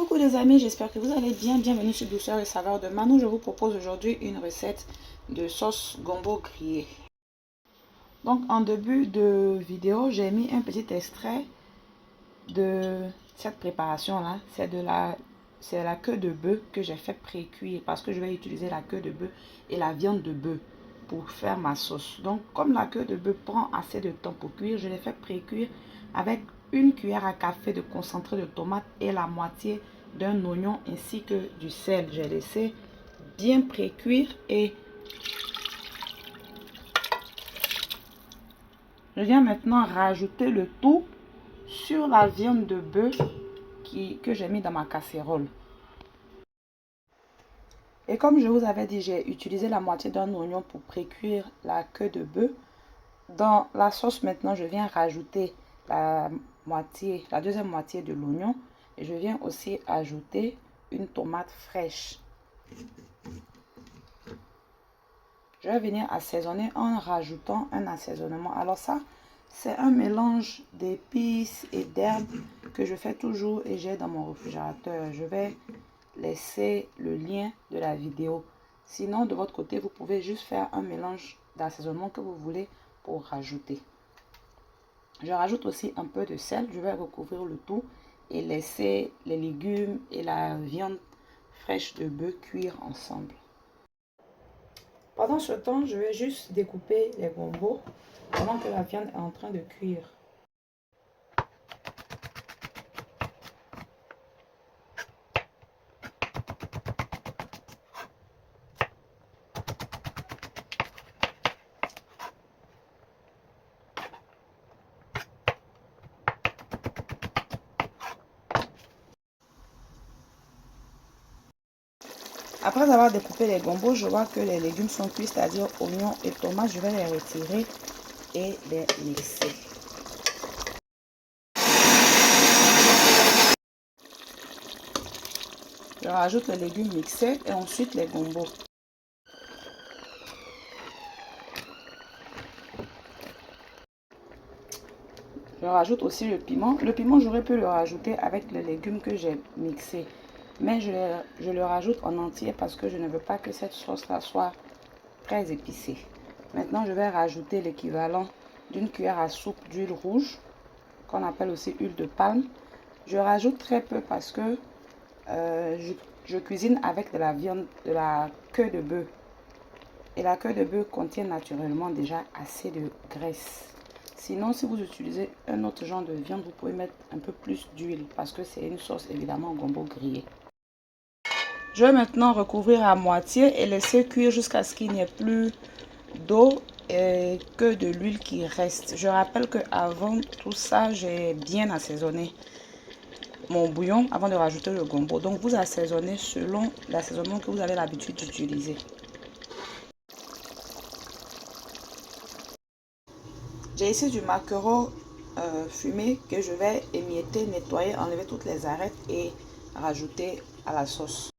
Coucou les amis, j'espère que vous allez bien. Bienvenue sur Douceur et Saveur de Manou. Je vous propose aujourd'hui une recette de sauce gombo grillée. Donc en début de vidéo, j'ai mis un petit extrait de cette préparation là. C'est la queue de bœuf que j'ai fait pré-cuire parce que je vais utiliser la queue de bœuf et la viande de bœuf pour faire ma sauce. Donc comme la queue de bœuf prend assez de temps pour cuire, je l'ai fait pré-cuire avec une cuillère à café de concentré de tomate et la moitié d'un oignon ainsi que du sel. J'ai laissé bien pré-cuire et je viens maintenant rajouter le tout sur la viande de bœuf que j'ai mis dans ma casserole. Et comme je vous avais dit, j'ai utilisé la moitié d'un oignon pour pré-cuire la queue de bœuf. Dans la sauce maintenant, je viens rajouter la deuxième moitié de l'oignon. Et je viens aussi ajouter une tomate fraîche. Je vais venir assaisonner en rajoutant un assaisonnement. Alors ça, c'est un mélange d'épices et d'herbes que je fais toujours et j'ai dans mon réfrigérateur. Je vais laisser le lien de la vidéo. Sinon, de votre côté, vous pouvez juste faire un mélange d'assaisonnement que vous voulez pour rajouter. Je rajoute aussi un peu de sel. Je vais recouvrir le tout et laisser les légumes et la viande fraîche de bœuf cuire ensemble. Pendant ce temps, je vais juste découper les gombos pendant que la viande est en train de cuire. Après avoir découpé les gombos, je vois que les légumes sont cuits, c'est-à-dire oignons et tomates. Je vais les retirer et les mixer. Je rajoute les légumes mixés et ensuite les gombos. Je rajoute aussi le piment. Le piment, j'aurais pu le rajouter avec les légumes que j'ai mixés. Mais je le rajoute en entier parce que je ne veux pas que cette sauce-là soit très épicée. Maintenant, je vais rajouter l'équivalent d'une cuillère à soupe d'huile rouge, qu'on appelle aussi huile de palme. Je rajoute très peu parce que je cuisine avec de la viande, de la queue de bœuf. Et la queue de bœuf contient naturellement déjà assez de graisse. Sinon, si vous utilisez un autre genre de viande, vous pouvez mettre un peu plus d'huile parce que c'est une sauce évidemment gombo grillé. Je vais maintenant recouvrir à moitié et laisser cuire jusqu'à ce qu'il n'y ait plus d'eau et que de l'huile qui reste. Je rappelle que avant tout ça, j'ai bien assaisonné mon bouillon avant de rajouter le gombo. Donc vous assaisonnez selon l'assaisonnement que vous avez l'habitude d'utiliser. J'ai ici du maquereau fumé que je vais émietter, nettoyer, enlever toutes les arêtes et rajouter à la sauce.